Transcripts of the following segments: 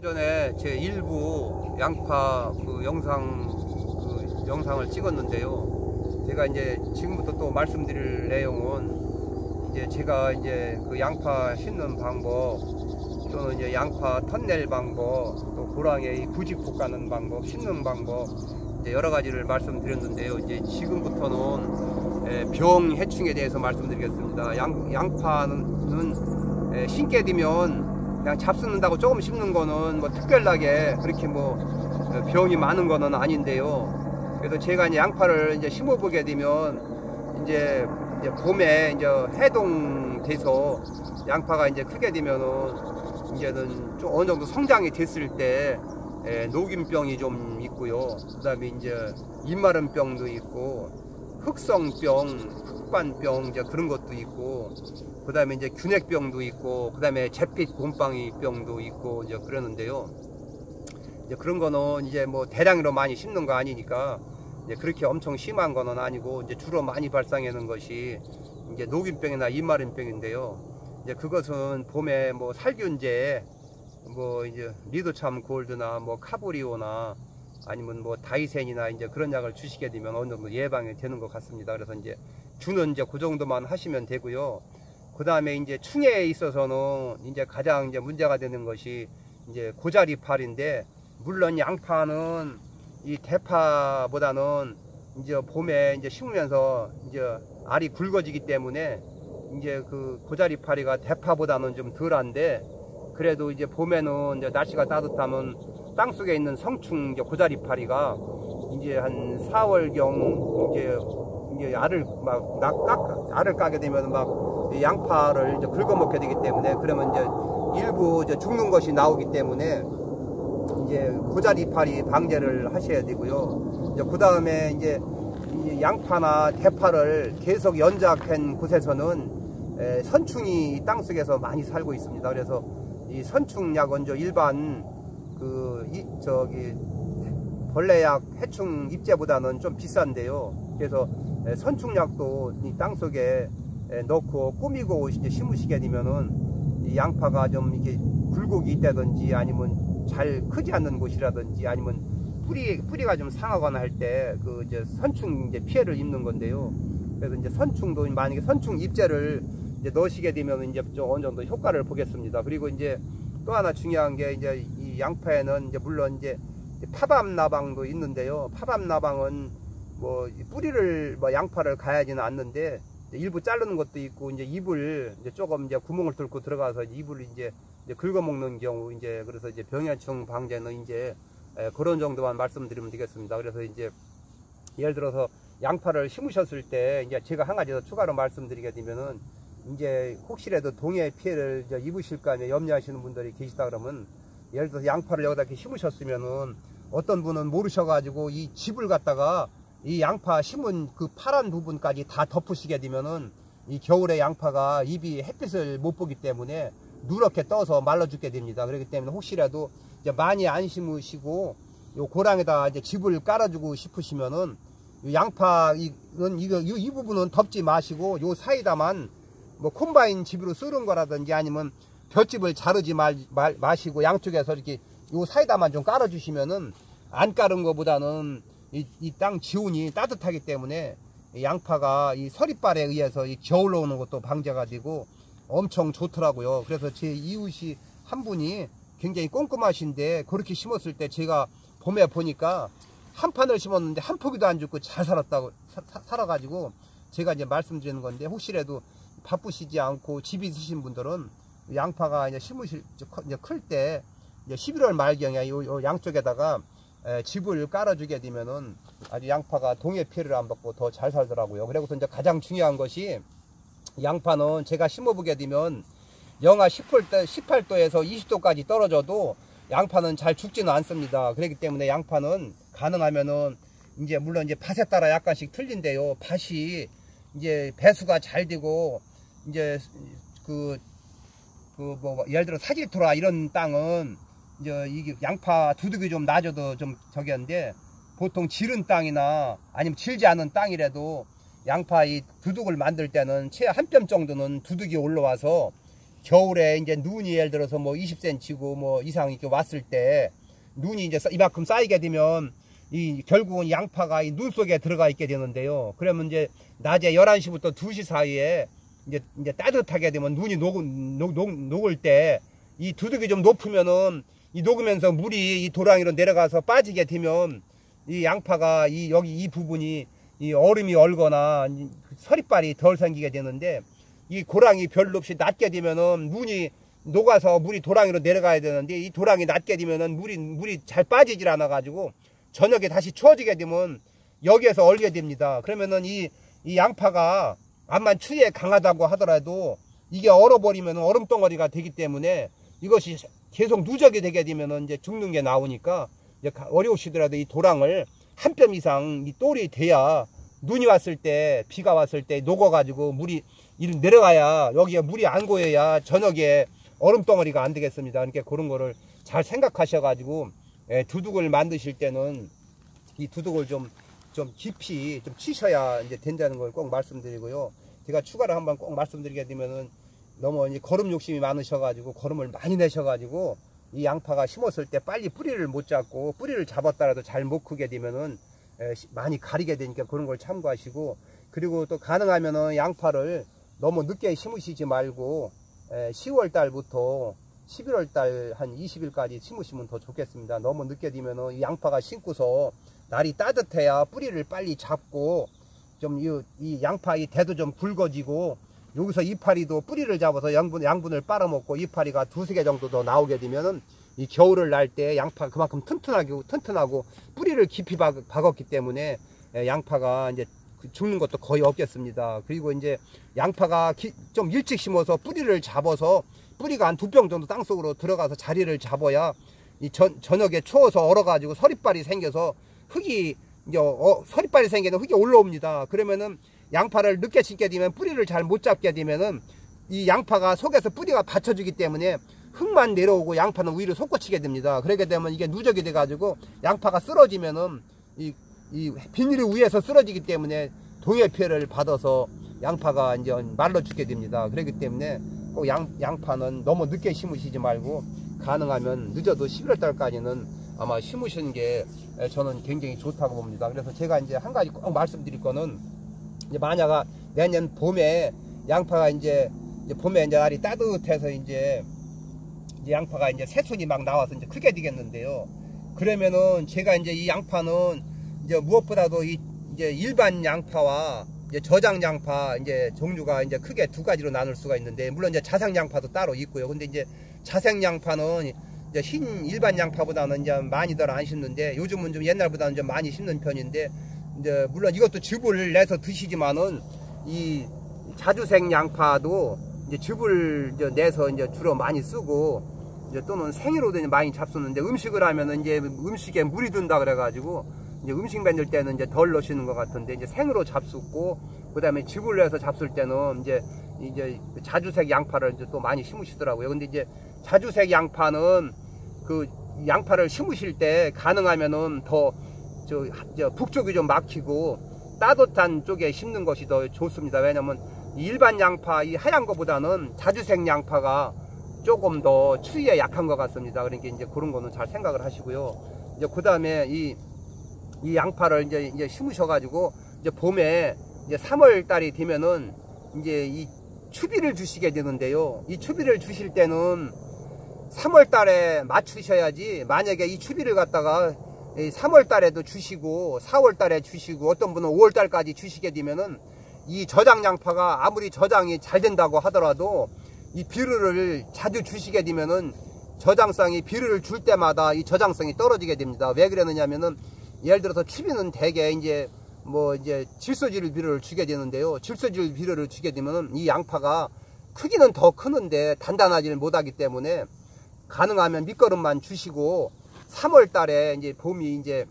전에 제 일부 양파 영상을 찍었는데요. 제가 이제 지금부터 또 말씀드릴 내용은 이제 제가 이제 그 양파 심는 방법, 또는 이제 양파 턴낼 방법, 또 고랑에 부직포 까는 방법, 심는 방법, 이제 여러 가지를 말씀드렸는데요. 이제 지금부터는 병 해충에 대해서 말씀드리겠습니다. 양파는 심게 되면 그냥 잡숫는다고 조금 심는 거는 뭐 특별하게 그렇게 뭐 병이 많은 거는 아닌데요. 그래서 제가 이제 양파를 이제 심어보게 되면 이제 봄에 이제 해동돼서 양파가 이제 크게 되면은 이제는 좀 어느 정도 성장이 됐을 때 녹균병이 좀 있고요. 그 다음에 이제 입마른 병도 있고 흑성병, 흑반병 이제 그런 것도 있고, 그 다음에 이제 균핵병도 있고, 그 다음에 잿빛 곰팡이 병도 있고 이제 그러는데요. 이제 그런 거는 이제 뭐 대량으로 많이 심는 거 아니니까 이제 그렇게 엄청 심한 거는 아니고, 이제 주로 많이 발생하는 것이 이제 녹균병이나 입마른병인데요. 이제 그것은 봄에 뭐 살균제, 뭐 이제 리도참 골드나 뭐 카브리오나 아니면 뭐 다이센이나 이제 그런 약을 주시게 되면 어느 정도 예방이 되는 것 같습니다. 그래서 이제 주는 이제 그 정도만 하시면 되고요. 그 다음에 이제 충해에 있어서는 이제 가장 이제 문제가 되는 것이 이제 고자리팔인데, 물론 양파는 이 대파보다는 이제 봄에 이제 심으면서 이제 알이 굵어지기 때문에 이제 그 고자리파리가 대파보다는 좀 덜한데, 그래도 이제 봄에는 이제 날씨가 따뜻하면 땅 속에 있는 성충 이제 고자리파리가 이제 한 4월경 이제 알을 알을 까게 되면 막 양파를 이제 긁어먹게 되기 때문에, 그러면 이제 일부 이제 죽는 것이 나오기 때문에 이제 고자리파리 방제를 하셔야 되고요. 이제 그 다음에 이제 양파나 대파를 계속 연작한 곳에서는 선충이 땅 속에서 많이 살고 있습니다. 그래서 이 선충약은 일반 벌레약 해충 입제보다는 좀 비싼데요. 그래서 선충약도 이 땅 속에 넣고 꾸미고 이제 심으시게 되면은 이 양파가 좀 이게 굴곡이 있다든지, 아니면 잘 크지 않는 곳이라든지, 아니면 뿌리가 좀 상하거나 할 때 그 이제 선충 이제 피해를 입는 건데요. 그래서 이제 선충도 만약에 선충 입제를 이제 넣으시게 되면 이제 좀 어느 정도 효과를 보겠습니다. 그리고 이제 또 하나 중요한 게, 이제 이 양파에는 이제 물론 이제 파밤나방도 있는데요. 파밤나방은 뭐 뿌리를 뭐 양파를 가야지는 않는데 일부 자르는 것도 있고, 이제 잎을 이제 조금 이제 구멍을 뚫고 들어가서 잎을 이제 긁어먹는 경우, 이제 그래서 이제 병해충 방제는 이제 그런 정도만 말씀드리면 되겠습니다. 그래서 이제 예를 들어서 양파를 심으셨을 때 이제 제가 한 가지 더 추가로 말씀드리게 되면은, 이제 혹시라도 동해 피해를 입으실까 하며 염려하시는 분들이 계시다 그러면, 예를 들어서 양파를 여기다 이렇게 심으셨으면은 어떤 분은 모르셔가지고 이 즙을 갖다가 이 양파 심은 그 파란 부분까지 다 덮으시게 되면은 이 겨울에 양파가 잎이 햇빛을 못 보기 때문에 누렇게 떠서 말라 죽게 됩니다. 그렇기 때문에 혹시라도 이제 많이 안 심으시고 요 고랑에다 이제 즙을 깔아주고 싶으시면은 이 양파 이 부분은 덮지 마시고 요 사이다만 뭐 콤바인 즙으로 썰은 거라든지, 아니면 볏짚을 자르지 마시고 양쪽에서 이렇게 요 사이다만 좀 깔아주시면은, 안 깔은 것보다는 이 땅 기온이 따뜻하기 때문에 이 양파가 이 서리발에 의해서 이 겨울로 오는 것도 방제가 되고 엄청 좋더라고요. 그래서 제 이웃이 한 분이 굉장히 꼼꼼하신데, 그렇게 심었을 때 제가 봄에 보니까 한 판을 심었는데 한 포기도 안 죽고 잘 살아가지고 제가 이제 말씀드리는 건데, 혹시라도 바쁘시지 않고 집이 있으신 분들은 양파가 이제 클 때 11월 말경에 요 양쪽에다가 즙을 깔아주게 되면은 아주 양파가 동해 피해를 안 받고 더 잘 살더라고요. 그리고 이제 가장 중요한 것이, 양파는 제가 심어보게 되면 영하 18도에서 20도까지 떨어져도 양파는 잘 죽지는 않습니다. 그렇기 때문에 양파는 가능하면은 이제 물론 이제 밭에 따라 약간씩 틀린데요. 밭이 이제 배수가 잘 되고, 이제 뭐 예를 들어 사질토라 이런 땅은 이제 이게 양파 두둑이 좀 낮아도 좀 저기한데, 보통 지른 땅이나 아니면 질지 않은 땅이라도 양파 이 두둑을 만들 때는 채 한 뼘 정도는 두둑이 올라와서 겨울에 이제 눈이 예를 들어서 뭐 20cm고 뭐 이상 이렇게 왔을 때 눈이 이제 이만큼 쌓이게 되면 이 결국은 양파가 이 눈 속에 들어가 있게 되는데요. 그러면 이제 낮에 11시부터 2시 사이에 이제 따뜻하게 되면 눈이 녹을 때 이 두둑이 좀 높으면은 이 녹으면서 물이 이 도랑이로 내려가서 빠지게 되면 이 양파가 여기 이 부분이 이 얼음이 얼거나 서리빨이 덜 생기게 되는데, 이 고랑이 별로 없이 낮게 되면은 눈이 녹아서 물이 도랑이로 내려가야 되는데, 이 도랑이 낮게 되면은 물이 잘 빠지질 않아 가지고 저녁에 다시 추워지게 되면 여기에서 얼게 됩니다. 그러면은 이 양파가 암만 추위에 강하다고 하더라도 이게 얼어버리면 얼음덩어리가 되기 때문에 이것이 계속 누적이 되게 되면은 이제 죽는 게 나오니까, 이제 어려우시더라도 이 도랑을 한 뼘 이상 이 똘이 돼야 눈이 왔을 때, 비가 왔을 때 녹아가지고 물이 내려가야, 여기에 물이 안 고여야 저녁에 얼음덩어리가 안 되겠습니다. 그러니까 그런 거를 잘 생각하셔가지고 두둑을 만드실 때는 이 두둑을 좀 깊이 좀 치셔야 이제 된다는 걸 꼭 말씀드리고요. 제가 추가로 한번 꼭 말씀드리게 되면은, 너무 이제 거름 욕심이 많으셔가지고 거름을 많이 내셔가지고 이 양파가 심었을 때 빨리 뿌리를 못 잡고, 뿌리를 잡았다라도 잘 못 크게 되면은 많이 가리게 되니까 그런 걸 참고하시고, 그리고 또 가능하면은 양파를 너무 늦게 심으시지 말고 10월 달부터 11월 달 한 20일까지 심으시면 더 좋겠습니다. 너무 늦게 되면은 이 양파가 심고서 날이 따뜻해야 뿌리를 빨리 잡고 좀 이 양파 이 대도 좀 굵어지고, 여기서 이파리도 뿌리를 잡아서 양분을 빨아먹고 이파리가 2-3개 정도 더 나오게 되면은 이 겨울을 날 때 양파가 그만큼 튼튼하고 뿌리를 깊이 박았기 때문에 양파가 이제 죽는 것도 거의 없겠습니다. 그리고 이제 양파가 좀 일찍 심어서 뿌리를 잡아서 뿌리가 한 2병 정도 땅속으로 들어가서 자리를 잡아야 이 저녁에 추워서 얼어가지고 서리빨이 생겨서 흙이 이제 서리빨이 생기는 흙이 올라옵니다. 그러면은 양파를 늦게 심게 되면 뿌리를 잘 못 잡게 되면은 이 양파가 속에서 뿌리가 받쳐주기 때문에 흙만 내려오고 양파는 위로 솟구치게 됩니다. 그렇게 되면 이게 누적이 돼 가지고 양파가 쓰러지면은 이 비닐이 위에서 쓰러지기 때문에 동해 피해를 받아서 양파가 이제 말라 죽게 됩니다. 그렇기 때문에 꼭 양파는 너무 늦게 심으시지 말고 가능하면 늦어도 11월 달까지는 아마 심으시는 게 저는 굉장히 좋다고 봅니다. 그래서 제가 이제 한 가지 꼭 말씀드릴 거는, 이제 만약 내년 봄에 양파가 이제 봄에 이제 날이 따뜻해서 이제 양파가 이제 새순이 막 나와서 이제 크게 되겠는데요. 그러면은 제가 이제 이 양파는 이제 무엇보다도 이제 일반 양파와 이제 저장 양파 이제 종류가 이제 크게 2가지로 나눌 수가 있는데, 물론 이제 자생 양파도 따로 있고요. 근데 이제 자생 양파는 이제 흰 일반 양파보다는 이제 많이들 안 심는데, 요즘은 좀 옛날보다는 좀 많이 심는 편인데, 이제 물론 이것도 즙을 내서 드시지만은 이 자주생 양파도 이제 즙을 이제 내서 이제 주로 많이 쓰고, 이제 또는 생으로도 이제 많이 잡수는데, 음식을 하면은 이제 음식에 물이 든다 그래가지고 이제 음식 만들 때는 이제 덜 넣으시는 것 같은데, 이제 생으로 잡수고 그다음에 즙을 내서 잡술 때는 이제 자주색 양파를 이제 또 많이 심으시더라고요. 근데 이제 자주색 양파는 그 양파를 심으실 때 가능하면은 더 북쪽이 좀 막히고 따뜻한 쪽에 심는 것이 더 좋습니다. 왜냐면 일반 양파 이 하얀 거보다는 자주색 양파가 조금 더 추위에 약한 것 같습니다. 그러니까 이제 그런 거는 잘 생각을 하시고요. 이제 그 다음에 이 양파를 이제 심으셔가지고 이제 봄에 이제 3월 달이 되면은 이제 이 추비를 주시게 되는데요. 이 추비를 주실 때는 3월 달에 맞추셔야지, 만약에 이 추비를 갖다가 3월 달에도 주시고 4월 달에 주시고 어떤 분은 5월 달까지 주시게 되면은 이 저장 양파가 아무리 저장이 잘 된다고 하더라도 이 비료를 자주 주시게 되면은 저장성이, 비료를 줄 때마다 이 저장성이 떨어지게 됩니다. 왜 그러느냐면은, 예를 들어서 추비는 대개 이제 질소질 비료를 주게 되는데요. 질소질 비료를 주게 되면은 이 양파가 크기는 더 크는데 단단하지를 못하기 때문에 가능하면 밑거름만 주시고 3월 달에 이제 봄이 이제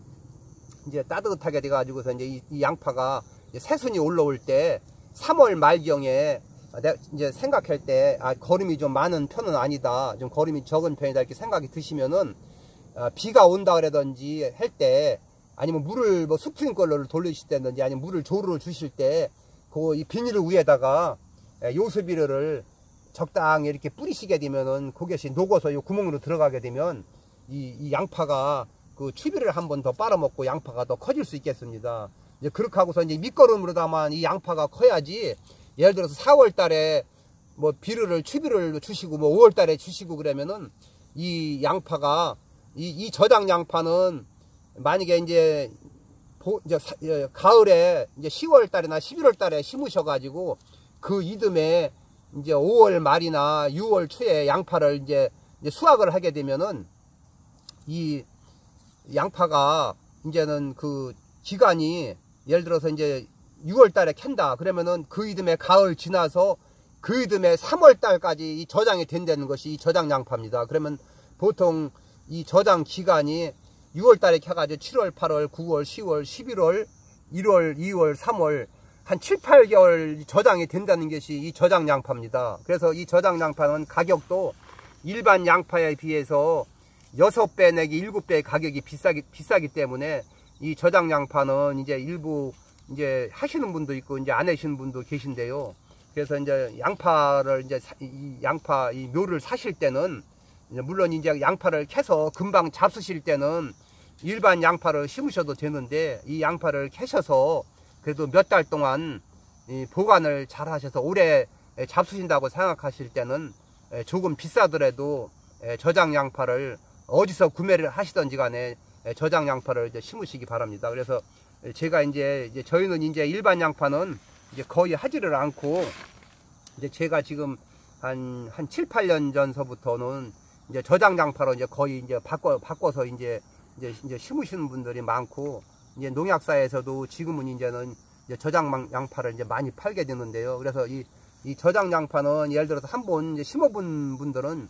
따뜻하게 돼 가지고서 이제 이 양파가 새순이 올라올 때 3월 말경에 이제 생각할 때 거름이 좀 많은 편은 아니다, 좀 거름이 적은 편이다 이렇게 생각이 드시면은 비가 온다 그러든지 할 때, 아니면 물을 뭐 스프링클러를 돌리실 때든지 아니면 물을 조르러 주실 때 이 비닐 위에다가 요소비료를 적당히 이렇게 뿌리시게 되면은 그것이 녹아서 요 구멍으로 들어가게 되면 이 양파가 그 추비를 한 번 더 빨아먹고 양파가 더 커질 수 있겠습니다. 이제 그렇게 하고서 이제 밑거름으로다만 이 양파가 커야지, 예를 들어서 4월 달에 뭐 추비를 주시고 뭐 5월 달에 주시고 그러면은 이 양파가 이 저장 양파는 만약에 이제 가을에 이제 10월 달이나 11월 달에 심으셔 가지고 그 이듬해 이제 5월 말이나 6월 초에 양파를 이제 수확을 하게 되면은 이 양파가 이제는 그 기간이 예를 들어서 이제 6월 달에 캔다 그러면은 그 이듬해 가을 지나서 그 이듬해 3월 달까지 이 저장이 된다는 것이 이 저장 양파입니다. 그러면 보통 이 저장 기간이 6월 달에 켜가지고 7월, 8월, 9월, 10월, 11월, 1월, 2월, 3월 한 7, 8개월 저장이 된다는 것이 이 저장 양파입니다. 그래서 이 저장 양파는 가격도 일반 양파에 비해서 6배 내지 7배의 가격이 비싸기 때문에 이 저장 양파는 이제 일부 이제 하시는 분도 있고 이제 안 하시는 분도 계신데요. 그래서 이제 양파를 이제 이 묘를 사실 때는 물론 이제 양파를 캐서 금방 잡수실 때는 일반 양파를 심으셔도 되는데 이 양파를 캐셔서 그래도 몇 달 동안 보관을 잘 하셔서 오래 잡수신다고 생각하실 때는 조금 비싸더라도 저장 양파를 어디서 구매를 하시던지 간에 저장 양파를 이제 심으시기 바랍니다. 그래서 제가 이제 저희는 이제 일반 양파는 이제 거의 하지를 않고 이제 제가 지금 한 7, 8년 전서부터는 이제 저장 양파로 이제 거의 이제 바꿔서 이제 심으시는 분들이 많고 이제 농약사에서도 지금은 이제는 저장 양파를 이제 많이 팔게 되는데요. 그래서 이 저장 양파는 예를 들어서 한번 이제 심어본 분들은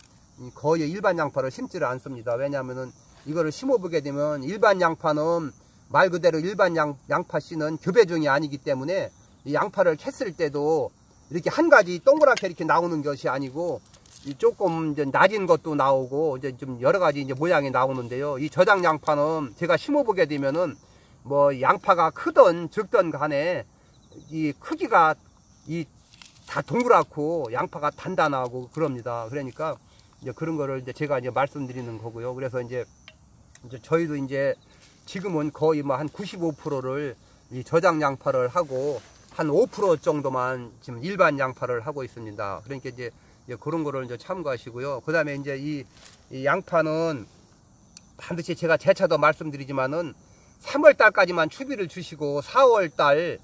거의 일반 양파를 심지를 않습니다. 왜냐하면은 이거를 심어보게 되면 일반 양파는 말 그대로 일반 양파 씨는 교배종이 아니기 때문에 이 양파를 캤을 때도 이렇게 한 가지 동그랗게 이렇게 나오는 것이 아니고 조금 이제 낮은 것도 나오고 이제 좀 여러 가지 이제 모양이 나오는데요. 이 저장 양파는 제가 심어보게 되면은 뭐 양파가 크든 적든 간에 이 크기가 다 동그랗고 양파가 단단하고 그럽니다. 그러니까 이제 그런 거를 이제 제가 이제 말씀드리는 거고요. 그래서 이제 저희도 이제 지금은 거의 뭐 한 95%를 이 저장 양파를 하고 한 5% 정도만 지금 일반 양파를 하고 있습니다. 그러니까 이제 그런 거를 이제 참고하시고요. 그 다음에 이제 이 양파는 반드시 제가 재차도 말씀드리지만은 3월 달까지만 추비를 주시고 4월 달,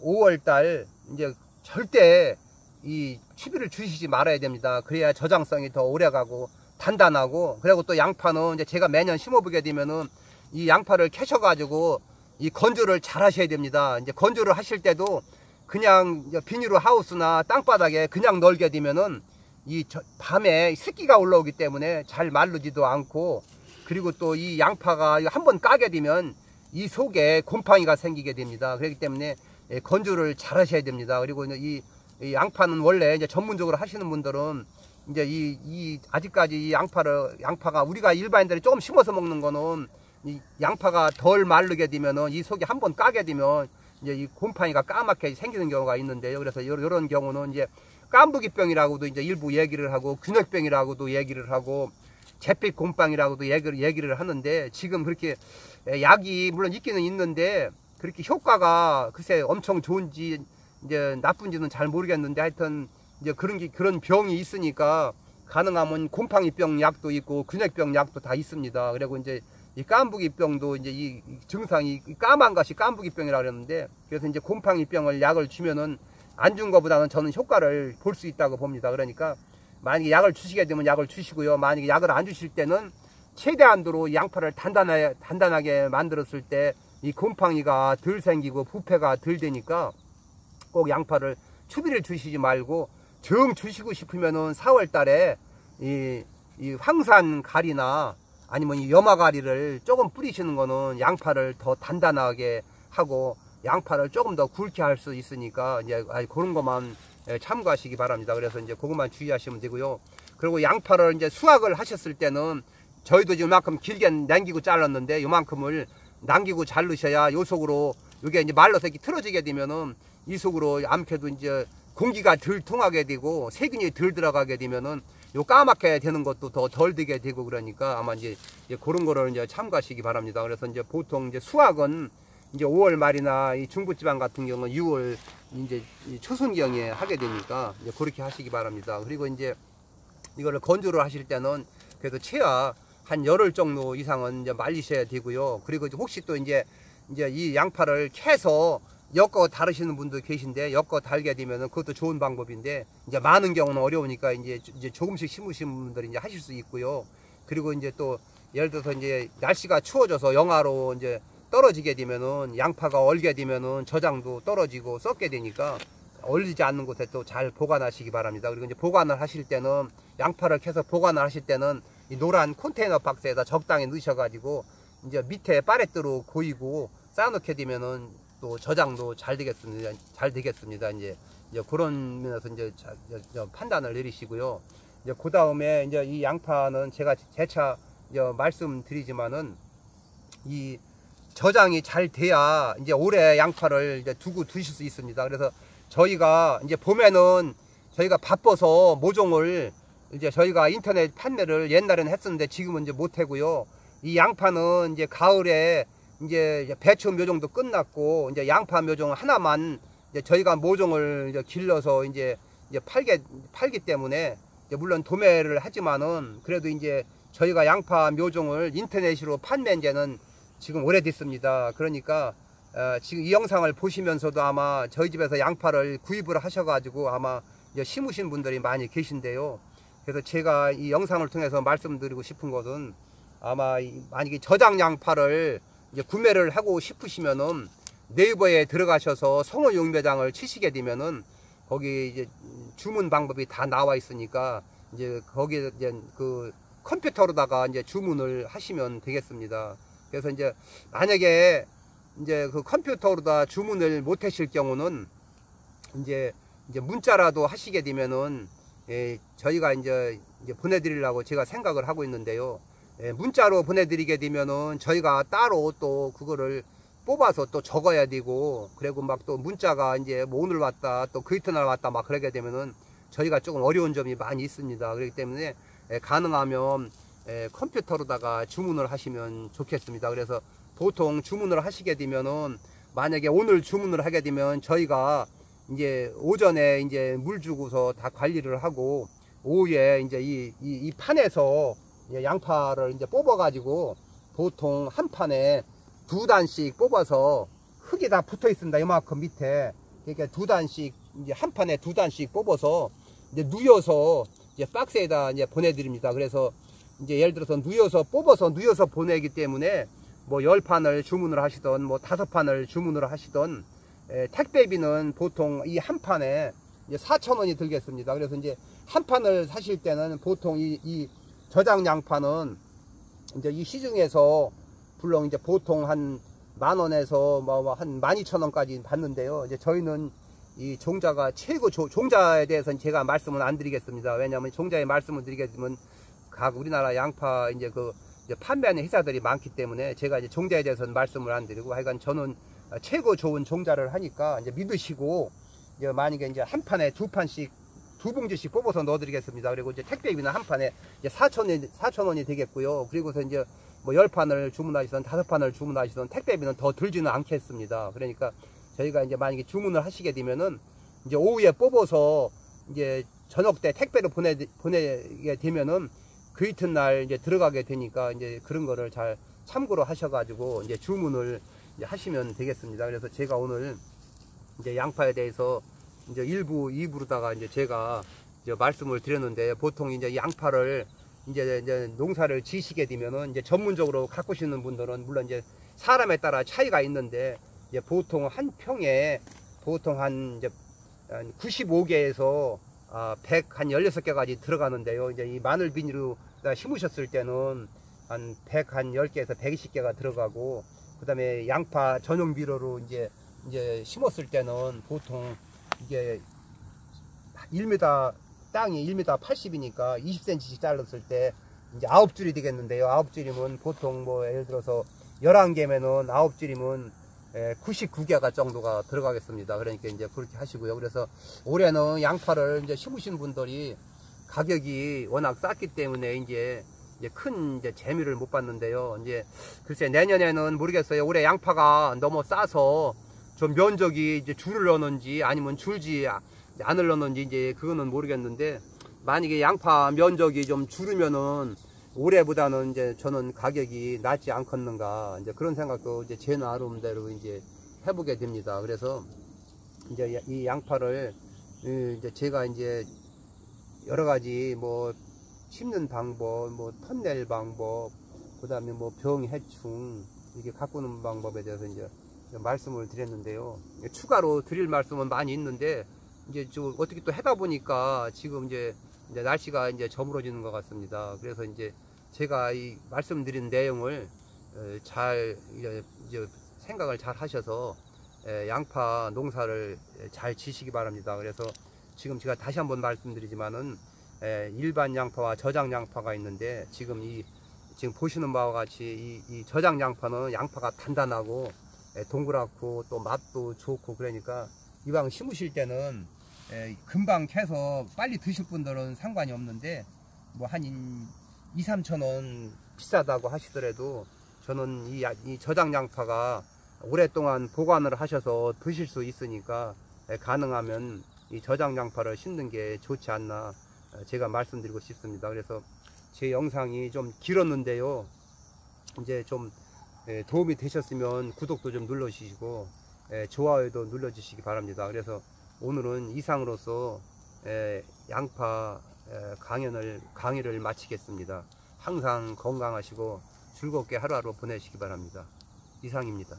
5월 달 이제 절대 이 추비를 주시지 말아야 됩니다. 그래야 저장성이 더 오래가고 단단하고, 그리고 또 양파는 이제 제가 매년 심어보게 되면은 이 양파를 캐셔가지고 이 건조를 잘 하셔야 됩니다. 이제 건조를 하실 때도 그냥 비닐 하우스나 땅바닥에 그냥 널게 되면은 밤에 습기가 올라오기 때문에 잘 마르지도 않고, 그리고 또 이 양파가 한번 까게 되면 이 속에 곰팡이가 생기게 됩니다. 그렇기 때문에 건조를 잘 하셔야 됩니다. 그리고 이 양파는 원래 이제 전문적으로 하시는 분들은 이제 아직까지 이 양파가 우리가 일반인들이 조금 심어서 먹는 거는 이 양파가 덜 마르게 되면은 이 속에 한번 까게 되면 이제 이 곰팡이가 까맣게 생기는 경우가 있는데요. 그래서 이런 경우는 이제 깐부기병이라고도 이제 일부 얘기를 하고 균핵병이라고도 얘기를 하고 잿빛 곰팡이라고도 얘기를 하는데, 지금 그렇게 약이 물론 있기는 있는데 그렇게 효과가 글쎄 엄청 좋은지 이제 나쁜지는 잘 모르겠는데, 하여튼 이제 그런 병이 있으니까 가능하면 곰팡이병 약도 있고 균핵병 약도 다 있습니다. 그리고 이제 이 깐부기병도 이제 이 증상이 까만 것이 깐부기병이라 그러는데, 그래서 이제 곰팡이병을 약을 주면은 안 준 것보다는 저는 효과를 볼 수 있다고 봅니다. 그러니까 만약에 약을 주시게 되면 약을 주시고요. 만약에 약을 안 주실 때는 최대한도로 양파를 단단하게 만들었을 때 이 곰팡이가 덜 생기고 부패가 덜 되니까 꼭 양파를 추비를 주시지 말고, 정 주시고 싶으면은 4월 달에 이 황산 가리나 아니면 이 염화 가리를 조금 뿌리시는 거는 양파를 더 단단하게 하고 양파를 조금 더 굵게 할 수 있으니까 이제 그런 것만 참고하시기 바랍니다. 그래서 이제 그것만 주의하시면 되고요. 그리고 양파를 이제 수확을 하셨을 때는 저희도 지금 이만큼 길게 남기고 잘랐는데 이만큼을 남기고 자르셔야 요 속으로 이게 이제 말라서 이렇게 틀어지게 되면은 이 속으로 아무래도 이제 공기가 덜 통하게 되고 세균이 덜 들어가게 되면은 요 까맣게 되는 것도 더 덜 되게 되고 그러니까 아마 이제 그런 거를 이제 참고하시기 바랍니다. 그래서 이제 보통 이제 수확은 이제 5월 말이나 이 중부지방 같은 경우는 6월 이제 초순경에 하게 되니까 이제 그렇게 하시기 바랍니다. 그리고 이제 이거를 건조를 하실 때는 그래도 최하 한 열흘 정도 이상은 이제 말리셔야 되고요. 그리고 혹시 또 이제 이 양파를 캐서 엮어 다르시는 분도 계신데 엮어 달게 되면은 그것도 좋은 방법인데 이제 많은 경우는 어려우니까 이제 조금씩 심으시는 분들이 이제 하실 수 있고요. 그리고 이제 또 예를 들어서 이제 날씨가 추워져서 영하로 이제 떨어지게 되면은 양파가 얼게 되면은 저장도 떨어지고 썩게 되니까 얼리지 않는 곳에 또 잘 보관하시기 바랍니다. 그리고 이제 보관을 하실 때는 양파를 캐서 보관을 하실 때는 이 노란 컨테이너 박스에다 적당히 넣으셔가지고 이제 밑에 파레트로 고이고 쌓아놓게 되면은 또 저장도 잘 되겠습니다. 이제 그런 면에서 이제 판단을 내리시고요. 이제 그 다음에 이제 이 양파는 제가 재차 말씀드리지만은 이 저장이 잘 돼야 이제 오래 양파를 이제 두고 드실 수 있습니다. 그래서 저희가 이제 봄에는 저희가 바빠서 모종을 이제 저희가 인터넷 판매를 옛날에는 했었는데 지금은 이제 못 하고요. 이 양파는 이제 가을에 이제 배추 묘종도 끝났고 이제 양파 묘종 하나만 이제 저희가 모종을 이제 길러서 이제 팔기 때문에 이제 물론 도매를 하지만은 그래도 이제 저희가 양파 묘종을 인터넷으로 판매한 지는 지금 오래됐습니다. 그러니까 지금 이 영상을 보시면서도 아마 저희 집에서 양파를 구입을 하셔가지고 아마 이제 심으신 분들이 많이 계신데요. 그래서 제가 이 영상을 통해서 말씀드리고 싶은 것은 아마 만약에 저장 양파를 이제 구매를 하고 싶으시면은 네이버에 들어가셔서 성원 용매장을 치시게 되면은 거기 이제 주문 방법이 다 나와 있으니까 이제 거기에 이제 그 컴퓨터로다가 이제 주문을 하시면 되겠습니다. 그래서 이제 만약에 이제 그 컴퓨터로다 주문을 못 하실 경우는 이제 문자라도 하시게 되면은 저희가 이제 보내드리려고 제가 생각을 하고 있는데요. 문자로 보내드리게 되면은 저희가 따로 또 그거를 뽑아서 또 적어야 되고 그리고 막 또 문자가 이제 뭐 오늘 왔다 또 그 이튿날 왔다 막 그러게 되면은 저희가 조금 어려운 점이 많이 있습니다. 그렇기 때문에 가능하면 컴퓨터로다가 주문을 하시면 좋겠습니다. 그래서 보통 주문을 하시게 되면은 만약에 오늘 주문을 하게 되면 저희가 이제 오전에 이제 물 주고서 다 관리를 하고 오후에 이제 이 판에서 양파를 이제 뽑아 가지고 보통 한 판에 2단씩 뽑아서 흙이 다 붙어 있습니다. 이만큼 밑에 그러니까 2단씩 이제 한 판에 2단씩 뽑아서 이제 누여서 이제 박스에다 이제 보내드립니다. 그래서 이제 예를 들어서 뽑아서 보내기 때문에 뭐 10판을 주문을 하시던 뭐 5판을 주문을 하시던 택배비는 보통 이 한 판에 이제 4,000원이 들겠습니다. 그래서 이제 한 판을 사실 때는 보통 이 저장 양파는 이제 이 시중에서 물론 이제 보통 한 10,000원에서 뭐 한 12,000원까지 받는데요. 이제 저희는 이 종자가 최고 종자에 대해서는 제가 말씀을 안 드리겠습니다. 왜냐하면 종자에 말씀을 드리게 되면 각 우리나라 양파 이제 이제 판매하는 회사들이 많기 때문에 제가 이제 종자에 대해서는 말씀을 안 드리고 하여간 저는 최고 좋은 종자를 하니까 이제 믿으시고 이제 만약에 이제 한 판에 2판씩 2봉지씩 뽑아서 넣어드리겠습니다. 그리고 이제 택배비는 한 판에 이제 4,000원이 되겠고요. 그리고서 이제 뭐 10판을 주문하시던 5판을 주문하시던 택배비는 더 들지는 않겠습니다. 그러니까 저희가 이제 만약에 주문을 하시게 되면은 이제 오후에 뽑아서 이제 저녁 때 택배로 보내게 되면은 그 이튿날 이제 들어가게 되니까 이제 그런 거를 잘 참고로 하셔가지고 이제 주문을 이제 하시면 되겠습니다. 그래서 제가 오늘 이제 양파에 대해서 이제 1부, 2부로다가 이제 제가 이제 말씀을 드렸는데 보통 이제 양파를 이제 농사를 지시게 되면은 이제 전문적으로 가꾸시는 분들은 물론 이제 사람에 따라 차이가 있는데 이제 보통 한 평에 보통 한 이제 95개에서 116개까지 들어가는데요. 이제 이 마늘 비닐로 심으셨을 때는 한 10개에서 120개가 들어가고, 그 다음에 양파 전용 비료로 이제 심었을 때는 보통 이게 1m, 땅이 1m 80이니까 20cm씩 잘랐을 때 이제 9줄이 되겠는데요. 9줄이면 보통 뭐 예를 들어서 11개면은 9줄이면 99개가 정도가 들어가겠습니다. 그러니까 이제 그렇게 하시고요. 그래서 올해는 양파를 이제 심으신 분들이 가격이 워낙 쌌기 때문에 이제 큰 재미를 못 봤는데요. 이제 글쎄 내년에는 모르겠어요. 올해 양파가 너무 싸서 좀 면적이 이제 줄을넣는지 아니면 줄지 않을넣는지 이제 그거는 모르겠는데, 만약에 양파 면적이 좀 줄으면은 올해보다는 이제 저는 가격이 낮지 않겠는가, 이제 그런 생각도 이제 제 나름대로 이제 해보게 됩니다. 그래서 이제 이 양파를 이제 제가 이제 여러 가지 뭐 심는 방법, 뭐 턴낼 방법, 그 다음에 뭐 병해충 이게 가꾸는 방법에 대해서 이제 말씀을 드렸는데요. 추가로 드릴 말씀은 많이 있는데, 이제 좀 어떻게 또 하다 보니까 지금 이제 날씨가 이제 저물어지는 것 같습니다. 그래서 이제 제가 이 말씀드린 내용을 잘 이제 생각을 잘 하셔서 양파 농사를 잘 지시기 바랍니다. 그래서 지금 제가 다시 한번 말씀드리지만은 일반 양파와 저장 양파가 있는데, 지금 보시는 바와 같이 이 저장 양파는 양파가 단단하고 동그랗고 또 맛도 좋고, 그러니까 이왕 심으실 때는 금방 캐서 빨리 드실 분들은 상관이 없는데, 뭐 한 2~3천 원 비싸다고 하시더라도 저는 이 저장 양파가 오랫동안 보관을 하셔서 드실 수 있으니까 가능하면 이 저장 양파를 심는 게 좋지 않나 제가 말씀드리고 싶습니다. 그래서 제 영상이 좀 길었는데요, 이제 좀 도움이 되셨으면 구독도 좀 눌러주시고 좋아요도 눌러주시기 바랍니다. 그래서 오늘은 이상으로서 양파 강의를 마치겠습니다. 항상 건강하시고 즐겁게 하루하루 보내시기 바랍니다. 이상입니다.